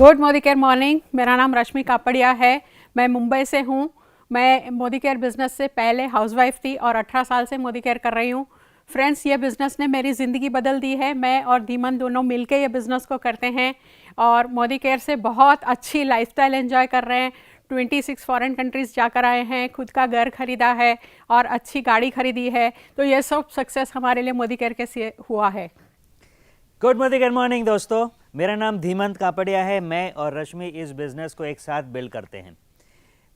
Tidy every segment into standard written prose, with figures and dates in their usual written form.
Good Modi care morning. मेरा नाम रश्मि कापड़िया है। मैं मुंबई से हूँ। मैं मोदी केयर बिज़नेस से पहले हाउसवाइफ थी और 18 साल से मोदी केयर कर रही हूँ। फ्रेंड्स, ये बिज़नेस ने मेरी ज़िंदगी बदल दी है। मैं और धीमन दोनों मिलके ये बिज़नेस को करते हैं और मोदी केयर से बहुत अच्छी लाइफस्टाइल एंजॉय कर रहे हैं। 26 फॉरेन कंट्रीज़ जाकर आए हैं, खुद का घर खरीदा है और अच्छी गाड़ी खरीदी है। तो ये सब सक्सेस हमारे लिए मोदी केयर के से हुआ है। गुड मॉर्निंग दोस्तों, मेरा नाम धीमंत कापड़िया है। मैं और रश्मि इस बिज़नेस को एक साथ बिल्ड करते हैं।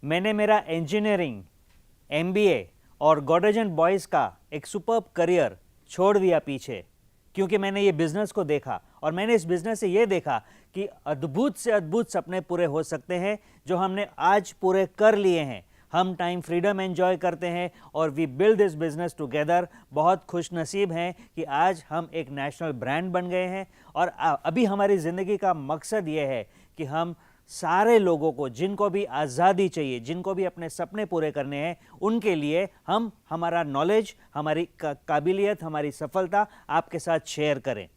मैंने मेरा इंजीनियरिंग, एमबीए और गॉडरेज एंड बॉयज़ का एक सुपर्ब करियर छोड़ दिया पीछे, क्योंकि मैंने ये बिज़नेस को देखा और मैंने इस बिज़नेस से ये देखा कि अद्भुत से अद्भुत सपने पूरे हो सकते हैं जो हमने आज पूरे कर लिए हैं। हम टाइम फ्रीडम एंजॉय करते हैं और we build this business together. बहुत खुश नसीब हैं कि आज हम एक नेशनल ब्रांड बन गए हैं और अभी हमारी ज़िंदगी का मकसद ये है कि हम सारे लोगों को, जिनको भी आज़ादी चाहिए, जिनको भी अपने सपने पूरे करने हैं, उनके लिए हम हमारा नॉलेज, हमारी काबिलियत, हमारी सफलता आपके साथ शेयर करें।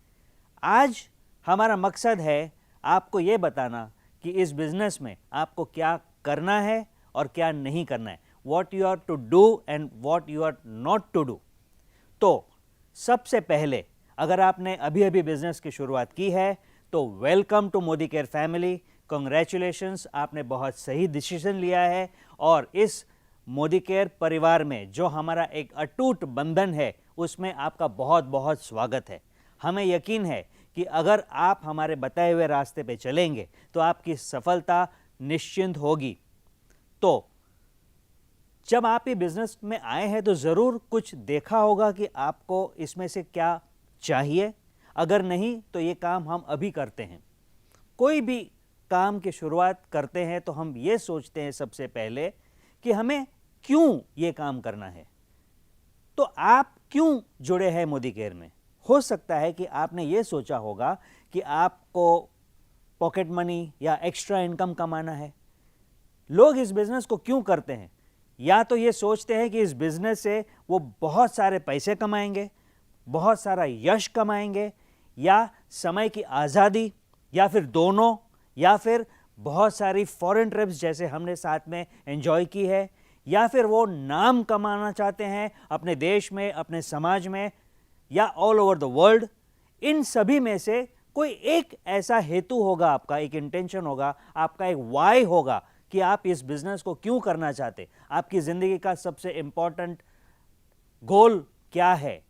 आज हमारा मकसद है आपको ये बताना कि इस बिज़नेस में आपको क्या करना है और क्या नहीं करना है, what you are to do and what you are not to do. तो सबसे पहले, अगर आपने अभी अभी बिजनेस की शुरुआत की है तो welcome to Modi care family. Congratulations, आपने बहुत सही डिसीजन लिया है और इस मोदी केयर परिवार में जो हमारा एक अटूट बंधन है उसमें आपका बहुत बहुत स्वागत है। हमें यकीन है कि अगर आप हमारे बताए हुए रास्ते पे चलेंगे तो आपकी सफलता निश्चिंत होगी। तो जब आप ये बिजनेस में आए हैं तो ज़रूर कुछ देखा होगा कि आपको इसमें से क्या चाहिए। अगर नहीं तो ये काम हम अभी करते हैं। कोई भी काम की शुरुआत करते हैं तो हम ये सोचते हैं सबसे पहले कि हमें क्यों ये काम करना है। तो आप क्यों जुड़े हैं मोदी केयर में? हो सकता है कि आपने ये सोचा होगा कि आपको पॉकेट मनी या एक्स्ट्रा इनकम कमाना है। लोग इस बिज़नेस को क्यों करते हैं? या तो ये सोचते हैं कि इस बिज़नेस से वो बहुत सारे पैसे कमाएंगे, बहुत सारा यश कमाएंगे, या समय की आज़ादी, या फिर दोनों, या फिर बहुत सारी फॉरेन ट्रिप्स जैसे हमने साथ में एंजॉय की है, या फिर वो नाम कमाना चाहते हैं अपने देश में, अपने समाज में, या ऑल ओवर द वर्ल्ड। इन सभी में से कोई एक ऐसा हेतु होगा, आपका एक इंटेंशन होगा, आपका एक वाई होगा कि आप इस बिजनेस को क्यों करना चाहते। आपकी ज़िंदगी का सबसे इंपॉर्टेंट गोल क्या है?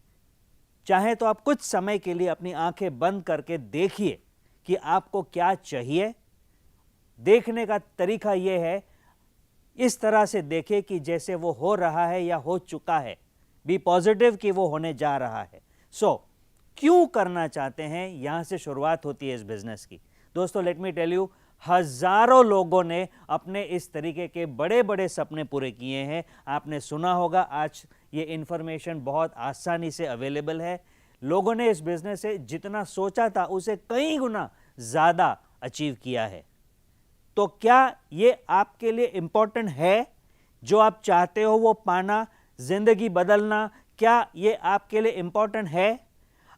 चाहे तो आप कुछ समय के लिए अपनी आंखें बंद करके देखिए कि आपको क्या चाहिए। देखने का तरीका यह है, इस तरह से देखें कि जैसे वो हो रहा है या हो चुका है। बी पॉजिटिव कि वो होने जा रहा है। क्यों करना चाहते हैं, यहां से शुरुआत होती है इस बिजनेस की। दोस्तों, लेट मी टेल यू, हजारों लोगों ने अपने इस तरीके के बड़े बड़े सपने पूरे किए हैं। आपने सुना होगा, आज ये इंफॉर्मेशन बहुत आसानी से अवेलेबल है। लोगों ने इस बिजनेस से जितना सोचा था उसे कई गुना ज़्यादा अचीव किया है। तो क्या ये आपके लिए इंपॉर्टेंट है? जो आप चाहते हो वो पाना, जिंदगी बदलना, क्या ये आपके लिए इंपॉर्टेंट है?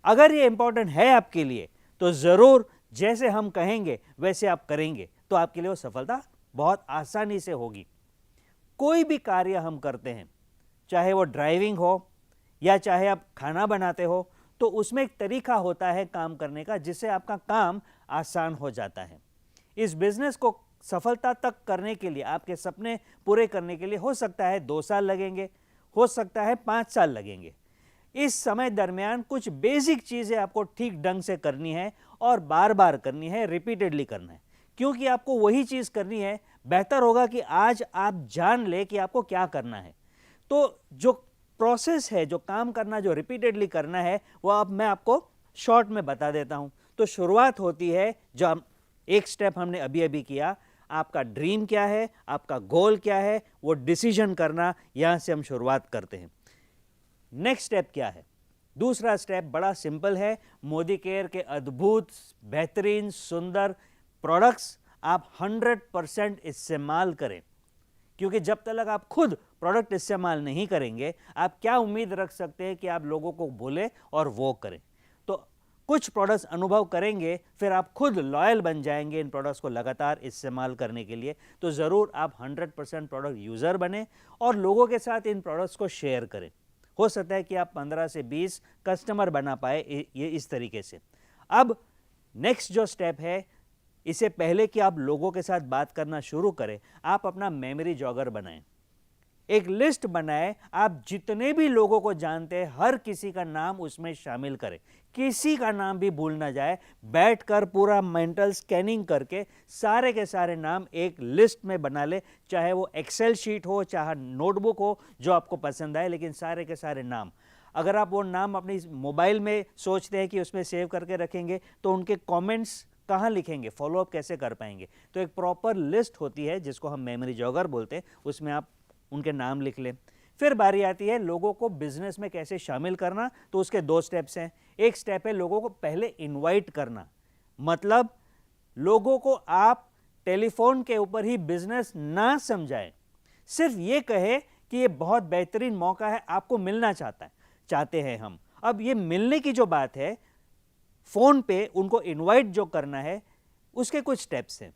अगर ये इंपॉर्टेंट है आपके लिए तो ज़रूर जैसे हम कहेंगे वैसे आप करेंगे तो आपके लिए वो सफलता बहुत आसानी से होगी। कोई भी कार्य हम करते हैं, चाहे वो ड्राइविंग हो या चाहे आप खाना बनाते हो, तो उसमें एक तरीका होता है काम करने का जिससे आपका काम आसान हो जाता है। इस बिजनेस को सफलता तक करने के लिए, आपके सपने पूरे करने के लिए हो सकता है 2 साल लगेंगे, हो सकता है 5 साल लगेंगे। इस समय दरमियान कुछ बेसिक चीज़ें आपको ठीक ढंग से करनी है और बार बार करनी है, रिपीटेडली करना है, क्योंकि आपको वही चीज़ करनी है। बेहतर होगा कि आज आप जान ले कि आपको क्या करना है। तो जो प्रोसेस है, जो काम करना, जो रिपीटेडली करना है, वो अब मैं आपको शॉर्ट में बता देता हूँ। तो शुरुआत होती है, जो हम एक स्टेप हमने अभी अभी किया, आपका ड्रीम क्या है, आपका गोल क्या है, वो डिसीजन करना, यहाँ से हम शुरुआत करते हैं। नेक्स्ट स्टेप क्या है? दूसरा स्टेप बड़ा सिंपल है। मोदी केयर के अद्भुत, बेहतरीन, सुंदर प्रोडक्ट्स आप 100% इस्तेमाल करें, क्योंकि जब तक आप खुद प्रोडक्ट इस्तेमाल नहीं करेंगे, आप क्या उम्मीद रख सकते हैं कि आप लोगों को बोले और वो करें। तो कुछ प्रोडक्ट्स अनुभव करेंगे, फिर आप खुद लॉयल बन जाएंगे इन प्रोडक्ट्स को लगातार इस्तेमाल करने के लिए। तो ज़रूर आप 100% प्रोडक्ट यूज़र बने और लोगों के साथ इन प्रोडक्ट्स को शेयर करें। हो सकता है कि आप 15 से 20 कस्टमर बना पाए ये इस तरीके से। अब नेक्स्ट जो स्टेप है, इससे पहले कि आप लोगों के साथ बात करना शुरू करें, आप अपना मेमोरी जॉगर बनाएं। एक लिस्ट बनाएं, आप जितने भी लोगों को जानते हैं हर किसी का नाम उसमें शामिल करें, किसी का नाम भी भूल ना जाए। बैठकर पूरा मेंटल स्कैनिंग करके सारे के सारे नाम एक लिस्ट में बना ले, चाहे वो एक्सेल शीट हो, चाहे नोटबुक हो, जो आपको पसंद आए, लेकिन सारे के सारे नाम। अगर आप वो नाम अपनी मोबाइल में सोचते हैं कि उसमें सेव करके रखेंगे, तो उनके कमेंट्स कहाँ लिखेंगे, फॉलोअप कैसे कर पाएंगे? तो एक प्रॉपर लिस्ट होती है जिसको हम मेमोरी जॉगर बोलते हैं, उसमें आप उनके नाम लिख लें। फिर बारी आती है लोगों को बिजनेस में कैसे शामिल करना, तो उसके 2 स्टेप्स हैं। एक स्टेप है लोगों को पहले इनवाइट करना, मतलब लोगों को आप टेलीफोन के ऊपर ही बिजनेस ना समझाएं, सिर्फ ये कहे कि ये बहुत बेहतरीन मौका है, आपको मिलना चाहते हैं हम। अब ये मिलने की जो बात है, फोन पे उनको इनवाइट जो करना है, उसके कुछ स्टेप्स हैं।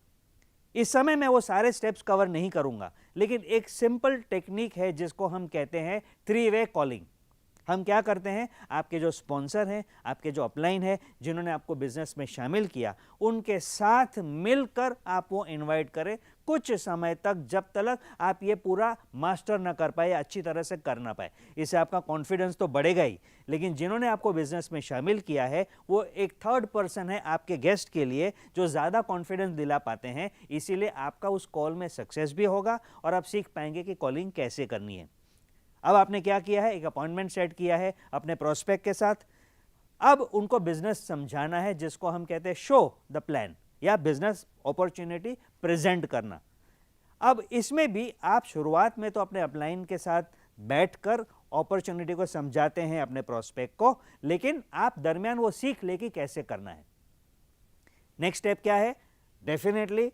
इस समय मैं वो सारे स्टेप्स कवर नहीं करूंगा, लेकिन एक सिंपल टेक्निक है जिसको हम कहते हैं 3-वे कॉलिंग। हम क्या करते हैं, आपके जो स्पॉन्सर हैं, आपके जो अपलाइन है, जिन्होंने आपको बिजनेस में शामिल किया, उनके साथ मिलकर आप वो इनवाइट करें कुछ समय तक, जब तक आप ये पूरा मास्टर ना कर पाए, अच्छी तरह से कर ना पाए। इससे आपका कॉन्फिडेंस तो बढ़ेगा ही, लेकिन जिन्होंने आपको बिजनेस में शामिल किया है वो एक थर्ड पर्सन है आपके गेस्ट के लिए, जो ज़्यादा कॉन्फिडेंस दिला पाते हैं। इसीलिए आपका उस कॉल में सक्सेस भी होगा और आप सीख पाएंगे कि कॉलिंग कैसे करनी है। अब आपने क्या किया है, एक अपॉइंटमेंट सेट किया है अपने प्रोस्पेक्ट के साथ। अब उनको बिजनेस समझाना है, जिसको हम कहते हैं शो द प्लान या बिजनेस अपॉर्चुनिटी प्रेजेंट करना। अब इसमें भी आप शुरुआत में तो अपने अपलाइन के साथ बैठकर अपॉर्चुनिटी को समझाते हैं अपने प्रोस्पेक्ट को, लेकिन आप दरमियान वो सीख ले कि कैसे करना है। नेक्स्ट स्टेप क्या है, डेफिनेटली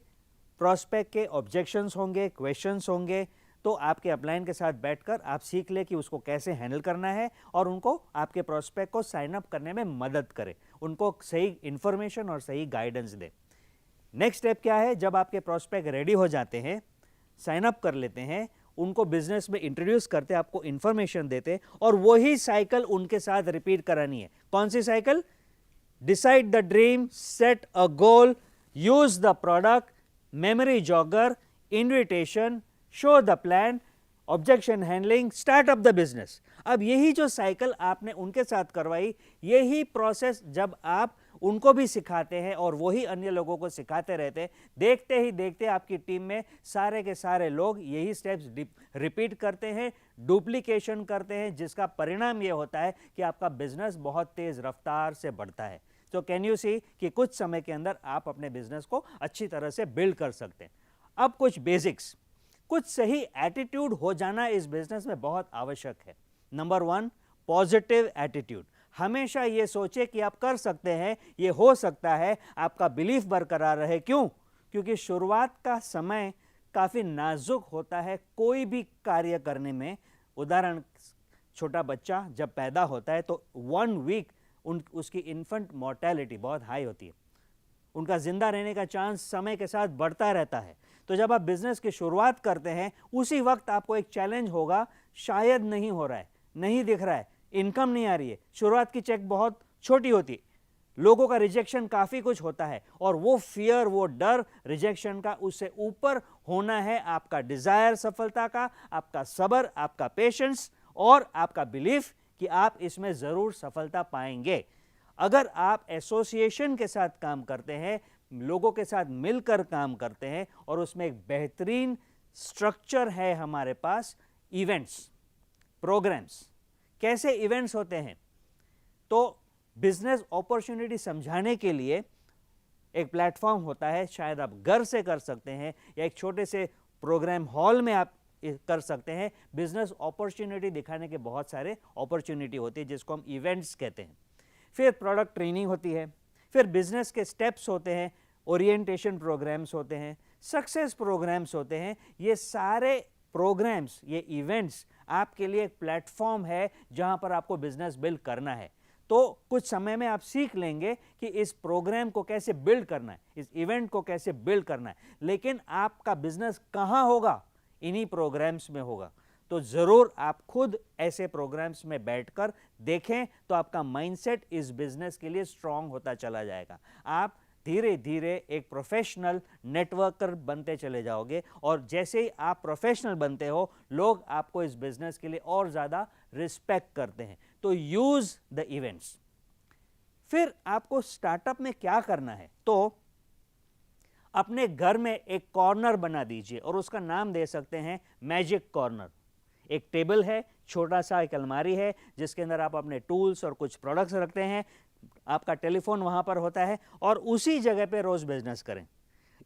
प्रोस्पेक्ट के ऑब्जेक्शंस होंगे, क्वेश्चंस होंगे, तो आपके अपलाइन के साथ बैठकर आप सीख ले कि उसको कैसे हैंडल करना है और उनको आपके प्रोस्पेक्ट को साइन अप करने में मदद करें, उनको सही इंफॉर्मेशन और सही गाइडेंस दें। नेक्स्ट स्टेप क्या है, जब आपके प्रोस्पेक्ट रेडी हो जाते हैं, साइन अप कर लेते हैं, उनको बिजनेस में इंट्रोड्यूस करते, आपको इंफॉर्मेशन देते, और वही साइकिल उनके साथ रिपीट करानी है। कौन सी cycle? Decide the dream, set a goal, use the product, memory jogger, invitation, show the plan, objection handling, start up the business. अब यही जो साइकिल आपने उनके साथ करवाई, यही प्रोसेस जब आप उनको भी सिखाते हैं और वही अन्य लोगों को सिखाते रहते हैं, देखते ही देखते आपकी टीम में सारे के सारे लोग यही स्टेप्स रिपीट करते हैं, डुप्लीकेशन करते हैं, जिसका परिणाम ये होता है कि आपका बिजनेस बहुत तेज रफ्तार से बढ़ता है। तो कैन यू सी कि कुछ समय के अंदर आप अपने बिजनेस को अच्छी तरह से बिल्ड कर सकते हैं। अब कुछ बेसिक्स, कुछ सही एटीट्यूड हो जाना इस बिजनेस में बहुत आवश्यक है। Number 1, positive attitude. हमेशा ये सोचे कि आप कर सकते हैं, ये हो सकता है, आपका बिलीफ बरकरार रहे। क्यों? क्योंकि शुरुआत का समय काफ़ी नाजुक होता है कोई भी कार्य करने में। उदाहरण, छोटा बच्चा जब पैदा होता है तो 1 वीक उसकी इन्फेंट मोर्टेलिटी बहुत हाई होती है, उनका जिंदा रहने का चांस समय के साथ बढ़ता रहता है। तो जब आप बिजनेस की शुरुआत करते हैं, उसी वक्त आपको एक चैलेंज होगा, शायद नहीं हो रहा है, नहीं दिख रहा है, इनकम नहीं आ रही है, शुरुआत की चेक बहुत छोटी होती है, लोगों का रिजेक्शन काफ़ी कुछ होता है, और वो फियर, वो डर रिजेक्शन का, उससे ऊपर होना है आपका डिजायर सफलता का, आपका सब्र, आपका पेशेंस और आपका बिलीफ कि आप इसमें ज़रूर सफलता पाएंगे। अगर आप एसोसिएशन के साथ काम करते हैं, लोगों के साथ मिलकर काम करते हैं, और उसमें एक बेहतरीन स्ट्रक्चर है हमारे पास, इवेंट्स, प्रोग्राम्स। कैसे इवेंट्स होते हैं? तो बिजनेस अपॉर्चुनिटी समझाने के लिए एक प्लेटफॉर्म होता है, शायद आप घर से कर सकते हैं या एक छोटे से प्रोग्राम हॉल में आप कर सकते हैं। बिजनेस अपॉर्चुनिटी दिखाने के बहुत सारे अपॉर्चुनिटी होती है, जिसको हम इवेंट्स कहते हैं। फिर प्रोडक्ट ट्रेनिंग होती है, फिर बिजनेस के स्टेप्स होते हैं, ओरिएंटेशन प्रोग्राम्स होते हैं, सक्सेस प्रोग्राम्स होते हैं। ये सारे प्रोग्राम्स, ये इवेंट्स आपके लिए एक प्लेटफॉर्म है जहां पर आपको बिजनेस बिल्ड करना है। तो कुछ समय में आप सीख लेंगे कि इस प्रोग्राम को कैसे बिल्ड करना है, इस इवेंट को कैसे बिल्ड करना है। लेकिन आपका बिजनेस कहाँ होगा? इन्हीं प्रोग्राम्स में होगा। तो ज़रूर आप खुद ऐसे प्रोग्राम्स में बैठकर देखें तो आपका माइंडसेट इस बिजनेस के लिए स्ट्रांग होता चला जाएगा। आप धीरे धीरे एक प्रोफेशनल नेटवर्कर बनते चले जाओगे और जैसे ही आप प्रोफेशनल बनते हो, लोग आपको इस बिजनेस के लिए और ज़्यादा रिस्पेक्ट करते हैं। तो यूज़ द इवेंट्स। फिर आपको स्टार्टअप में क्या करना है? तो अपने घर में एक कॉर्नर बना दीजिए और उसका नाम दे सकते हैं मैजिक कॉर्नर। एक टेबल है, छोटा सा एक अलमारी है जिसके अंदर आप अपने टूल्स और कुछ प्रोडक्ट्स रखते हैं, आपका टेलीफोन वहां पर होता है और उसी जगह पे रोज बिजनेस करें।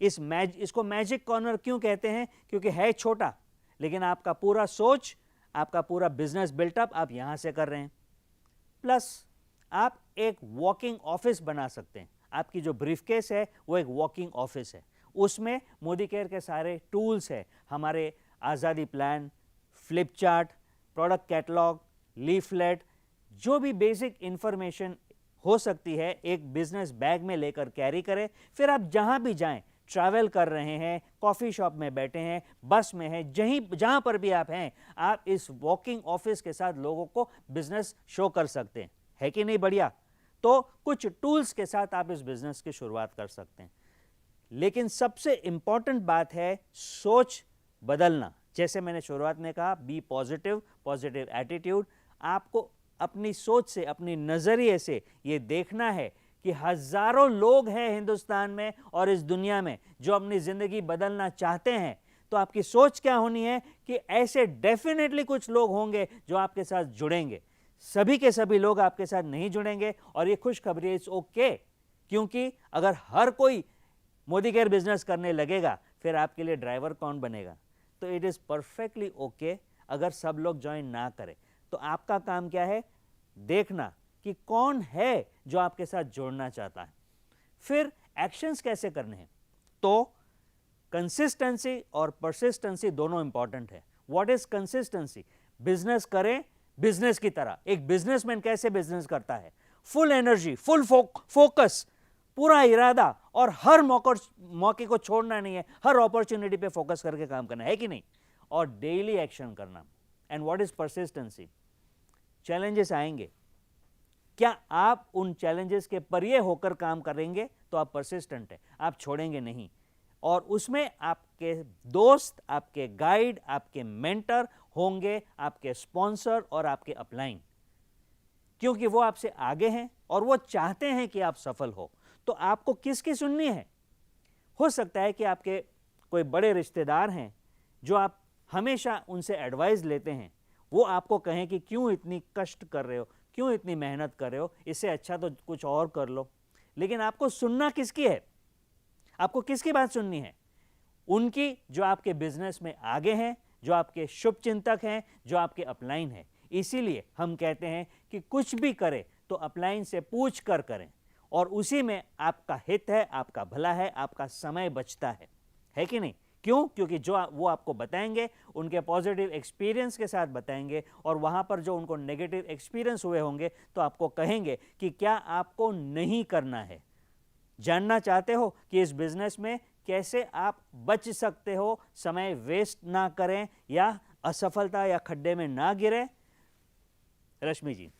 इसको मैजिक कॉर्नर क्यों कहते हैं? क्योंकि है छोटा, लेकिन आपका पूरा सोच, आपका पूरा बिजनेस बिल्टअप आप यहां से कर रहे हैं। प्लस आप एक वॉकिंग ऑफिस बना सकते हैं। आपकी जो ब्रीफकेस है वो एक वॉकिंग ऑफिस है, उसमें मोदी केयर के सारे टूल्स है, हमारे आज़ादी plan, flip chart, product catalogue, leaflet, जो भी बेसिक इंफॉर्मेशन हो सकती है एक बिजनेस बैग में लेकर कैरी करें। फिर आप जहां भी जाएं, ट्रैवल कर रहे हैं, कॉफ़ी शॉप में बैठे हैं, बस में हैं, जहां पर भी आप हैं, आप इस वॉकिंग ऑफिस के साथ लोगों को बिजनेस शो कर सकते हैं। है कि नहीं बढ़िया? तो कुछ टूल्स के साथ आप इस बिजनेस की शुरुआत कर सकते हैं। लेकिन सबसे इंपॉर्टेंट बात है सोच बदलना। जैसे मैंने शुरुआत में कहा, बी पॉजिटिव, पॉजिटिव एटीट्यूड। आपको अपनी सोच से, अपनी नज़रिए से ये देखना है कि हजारों लोग हैं हिंदुस्तान में और इस दुनिया में जो अपनी ज़िंदगी बदलना चाहते हैं। तो आपकी सोच क्या होनी है कि ऐसे डेफिनेटली कुछ लोग होंगे जो आपके साथ जुड़ेंगे। सभी के सभी लोग आपके साथ नहीं जुड़ेंगे और ये खुशखबरी है, इट्स ओके। क्योंकि अगर हर कोई मोदी केयर बिजनेस करने लगेगा, फिर आपके लिए ड्राइवर कौन बनेगा? तो इट इज़ परफेक्टली ओके अगर सब लोग ज्वाइन ना करें। तो आपका काम क्या है? देखना कि कौन है जो आपके साथ जोड़ना चाहता है। फिर एक्शंस कैसे करने हैं? तो कंसिस्टेंसी और परसिस्टेंसी दोनों इंपॉर्टेंट है। What is consistency? बिजनेस करें बिजनेस की तरह। एक बिजनेसमैन कैसे बिजनेस करता है? फुल एनर्जी, फुल फोकस, पूरा इरादा और हर मौके को छोड़ना नहीं है, हर अपॉर्चुनिटी पे फोकस करके काम करना है कि नहीं? और डेली एक्शन करना। And what is persistency? Challenges आएंगे, क्या आप उन चैलेंजेस के परे होकर काम करेंगे तो आप परसिस्टेंट हैं, आप छोड़ेंगे नहीं। और उसमें आपके दोस्त, आपके गाइड, आपके मेंटर होंगे, आपके स्पॉन्सर और आपके अपलाइन, क्योंकि वो आपसे आगे हैं और वो चाहते हैं कि आप सफल हो। तो आपको किसकी सुननी है? हो सकता है कि आपके कोई बड़े रिश्तेदार हैं जो आप हमेशा उनसे एडवाइस लेते हैं, वो आपको कहें कि क्यों इतनी कष्ट कर रहे हो, क्यों इतनी मेहनत कर रहे हो, इससे अच्छा तो कुछ और कर लो। लेकिन आपको सुनना किसकी है? आपको किसकी बात सुननी है? उनकी जो आपके बिजनेस में आगे हैं, जो आपके शुभ चिंतक हैं, जो आपके अपलाइन हैं। इसीलिए हम कहते हैं कि कुछ भी करें तो अपलाइन से पूछ कर करें और उसी में आपका हित है, आपका भला है, आपका समय बचता है कि नहीं? क्यों? क्योंकि जो वो आपको बताएंगे उनके पॉजिटिव एक्सपीरियंस के साथ बताएंगे और वहाँ पर जो उनको नेगेटिव एक्सपीरियंस हुए होंगे तो आपको कहेंगे कि क्या आपको नहीं करना है। जानना चाहते हो कि इस बिजनेस में कैसे आप बच सकते हो, समय वेस्ट ना करें या असफलता या खड्डे में ना गिरे? रश्मि जी,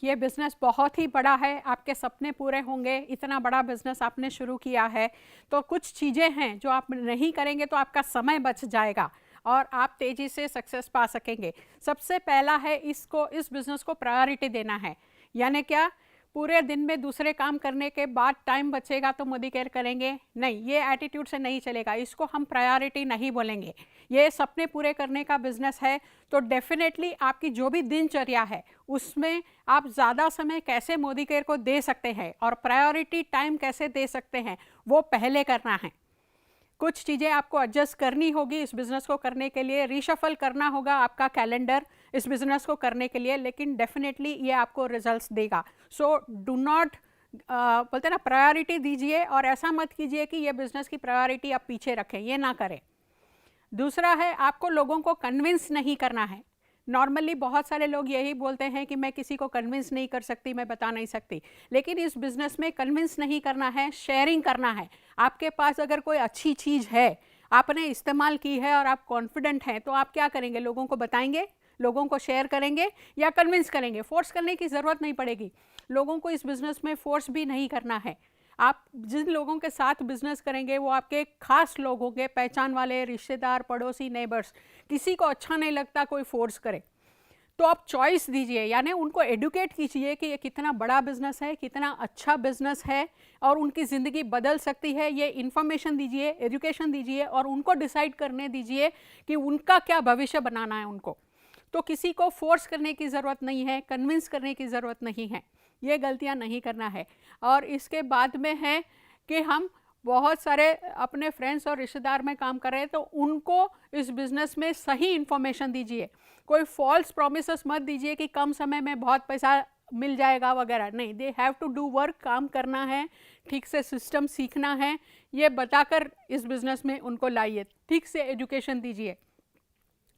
ये बिज़नेस बहुत ही बड़ा है, आपके सपने पूरे होंगे। इतना बड़ा बिज़नेस आपने शुरू किया है तो कुछ चीज़ें हैं जो आप नहीं करेंगे तो आपका समय बच जाएगा और आप तेज़ी से सक्सेस पा सकेंगे। सबसे पहला है इस बिज़नेस को प्रायोरिटी देना है। यानी क्या? पूरे दिन में दूसरे काम करने के बाद टाइम बचेगा तो मोदी केयर करेंगे नहीं, ये एटीट्यूड से नहीं चलेगा। इसको हम प्रायोरिटी नहीं बोलेंगे। ये सपने पूरे करने का बिजनेस है तो डेफिनेटली आपकी जो भी दिनचर्या है उसमें आप ज़्यादा समय कैसे मोदी केयर को दे सकते हैं और प्रायोरिटी टाइम कैसे दे सकते हैं वो पहले करना है। कुछ चीज़ें आपको एडजस्ट करनी होगी इस बिज़नेस को करने के लिए, रीशफल करना होगा आपका कैलेंडर इस बिज़नेस को करने के लिए, लेकिन डेफिनेटली ये आपको रिजल्ट्स देगा। सो डू नॉट बोलते ना, प्रायोरिटी दीजिए और ऐसा मत कीजिए कि ये बिज़नेस की प्रायोरिटी आप पीछे रखें, ये ना करें। दूसरा है आपको लोगों को कन्विंस नहीं करना है। नॉर्मली बहुत सारे लोग यही बोलते हैं कि मैं किसी को कन्विंस नहीं कर सकती, मैं बता नहीं सकती, लेकिन इस बिज़नेस में कन्विंस नहीं करना है, शेयरिंग करना है। आपके पास अगर कोई अच्छी चीज़ है, आपने इस्तेमाल की है और आप कॉन्फिडेंट हैं, तो आप क्या करेंगे? लोगों को बताएंगे, लोगों को शेयर करेंगे या कन्विंस करेंगे? फोर्स करने की ज़रूरत नहीं पड़ेगी। लोगों को इस बिज़नेस में फोर्स भी नहीं करना है। आप जिन लोगों के साथ बिजनेस करेंगे वो आपके खास लोग होंगे, पहचान वाले, रिश्तेदार, पड़ोसी, नेबर्स। किसी को अच्छा नहीं लगता कोई फोर्स करे, तो आप चॉइस दीजिए, यानी उनको एडुकेट कीजिए कि ये कितना बड़ा बिजनेस है, कितना अच्छा बिजनेस है और उनकी ज़िंदगी बदल सकती है। ये इन्फॉर्मेशन दीजिए, एजुकेशन दीजिए और उनको डिसाइड करने दीजिए कि उनका क्या भविष्य बनाना है उनको। तो किसी को फोर्स करने की ज़रूरत नहीं है, कन्विंस करने की ज़रूरत नहीं है, ये गलतियां नहीं करना है। और इसके बाद में है कि हम बहुत सारे अपने फ्रेंड्स और रिश्तेदार में काम कर रहे हैं, तो उनको इस बिज़नेस में सही इन्फॉर्मेशन दीजिए। कोई फॉल्स प्रॉमिसेस मत दीजिए कि कम समय में बहुत पैसा मिल जाएगा वगैरह, नहीं। They have to do work, काम करना है, ठीक से सिस्टम सीखना है, ये बताकर इस बिज़नेस में उनको लाइए, ठीक से एजुकेशन दीजिए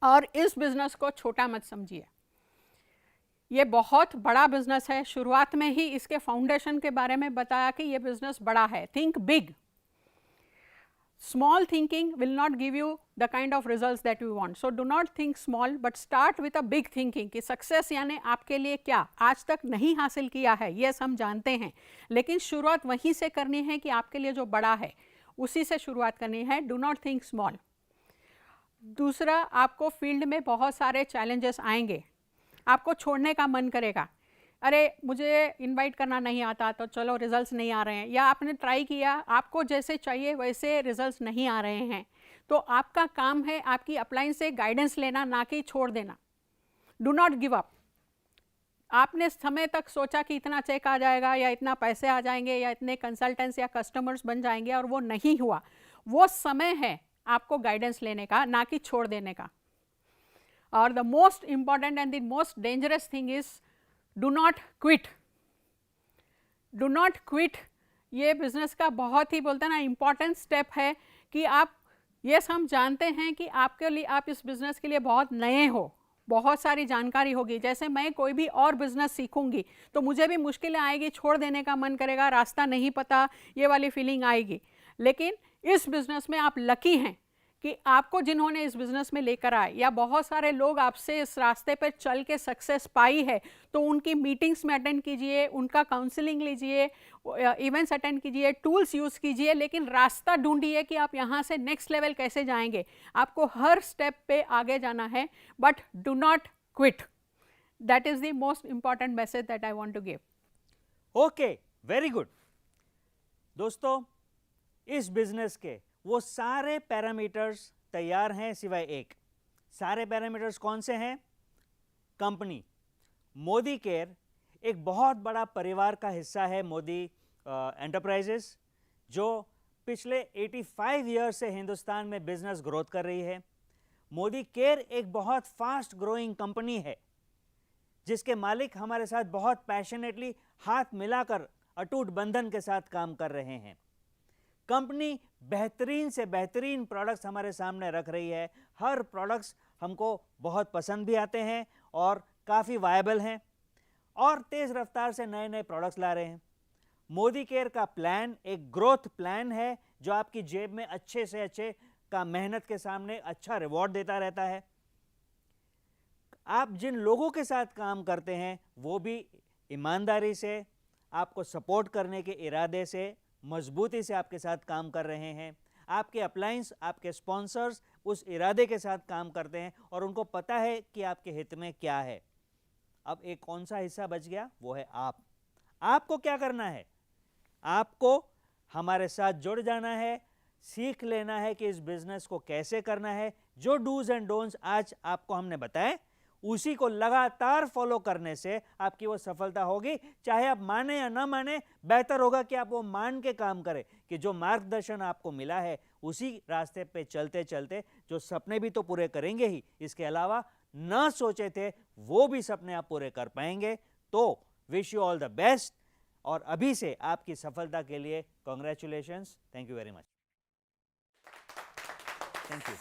और इस बिज़नेस को छोटा मत समझिए। ये बहुत बड़ा बिजनेस है। शुरुआत में ही इसके फाउंडेशन के बारे में बताया कि ये बिजनेस बड़ा है। Think big. Small thinking will not give you the kind of results that you want. So do not think small but start with a big thinking कि सक्सेस यानी आपके लिए क्या आज तक नहीं हासिल किया है, ये हम जानते हैं, लेकिन शुरुआत वहीं से करनी है कि आपके लिए जो बड़ा है उसी से शुरुआत करनी है। Do not think small. दूसरा, आपको फील्ड में बहुत सारे चैलेंजेस आएंगे, आपको छोड़ने का मन करेगा, अरे मुझे इनवाइट करना नहीं आता तो चलो रिजल्ट्स नहीं आ रहे हैं, या आपने ट्राई किया, आपको जैसे चाहिए वैसे रिजल्ट्स नहीं आ रहे हैं, तो आपका काम है आपकी अपलाइन से गाइडेंस लेना, ना कि छोड़ देना। Do not give up. आपने समय तक सोचा कि इतना चेक आ जाएगा या इतना पैसे आ जाएंगे या इतने कंसल्टेंट्स या कस्टमर्स बन जाएंगे और वो नहीं हुआ। वो समय है आपको गाइडेंस लेने का, ना कि छोड़ देने का। और the most important and the most dangerous thing is do not quit. Do not quit ये बिजनेस का बहुत ही बोलते हैं ना इंपॉर्टेंट स्टेप है कि आप, ये हम जानते हैं कि आपके लिए, आप इस बिजनेस के लिए बहुत नए हो, बहुत सारी जानकारी होगी। जैसे मैं कोई भी और बिजनेस सीखूंगी तो मुझे भी मुश्किलें आएगी, छोड़ देने का मन करेगा, रास्ता नहीं पता, ये वाली फीलिंग आएगी। लेकिन इस बिजनेस में आप लकी हैं कि आपको जिन्होंने इस बिज़नेस में लेकर आए, या बहुत सारे लोग आपसे इस रास्ते पर चल के सक्सेस पाई है, तो उनकी मीटिंग्स में अटेंड कीजिए, उनका काउंसलिंग लीजिए, इवेंट्स अटेंड कीजिए, टूल्स यूज़ कीजिए, लेकिन रास्ता ढूंढिए कि आप यहाँ से नेक्स्ट लेवल कैसे जाएंगे। आपको हर स्टेप पे आगे जाना है, but do not quit. That is the most important message that I want to give. Okay, very good. दोस्तों, इस बिजनेस के वो सारे पैरामीटर्स तैयार हैं सिवाय एक। सारे पैरामीटर्स कौन से हैं? कंपनी मोदी केयर एक बहुत बड़ा परिवार का हिस्सा है, मोदी एंटरप्राइजेस, जो पिछले 85 ईयर से हिंदुस्तान में बिजनेस ग्रोथ कर रही है। मोदी केयर एक बहुत फास्ट ग्रोइंग कंपनी है जिसके मालिक हमारे साथ बहुत पैशनेटली हाथ मिलाकर अटूट बंधन के साथ काम कर रहे हैं। कंपनी बेहतरीन से बेहतरीन प्रोडक्ट्स हमारे सामने रख रही है। हर प्रोडक्ट्स हमको बहुत पसंद भी आते हैं और काफ़ी वायबल हैं, और तेज़ रफ्तार से नए नए प्रोडक्ट्स ला रहे हैं। मोदी केयर का प्लान एक ग्रोथ प्लान है जो आपकी जेब में अच्छे से अच्छे का मेहनत के सामने अच्छा रिवॉर्ड देता रहता है। आप जिन लोगों के साथ काम करते हैं वो भी ईमानदारी से, आपको सपोर्ट करने के इरादे से, मजबूती से आपके साथ काम कर रहे हैं। आपके अपलायंस, आपके स्पॉन्सर्स उस इरादे के साथ काम करते हैं और उनको पता है कि आपके हित में क्या है। अब एक कौन सा हिस्सा बच गया? वो है आप। आपको क्या करना है? आपको हमारे साथ जुड़ जाना है, सीख लेना है कि इस बिजनेस को कैसे करना है। जो डूज एंड डोंट्स आज आपको हमने बताए, उसी को लगातार फॉलो करने से आपकी वो सफलता होगी। चाहे आप माने या ना माने, बेहतर होगा कि आप वो मान के काम करें कि जो मार्गदर्शन आपको मिला है उसी रास्ते पे चलते चलते जो सपने भी तो पूरे करेंगे ही, इसके अलावा ना सोचे थे वो भी सपने आप पूरे कर पाएंगे। तो wish you all the best, और अभी से आपकी सफलता के लिए congratulations. Thank you very much. Thank you.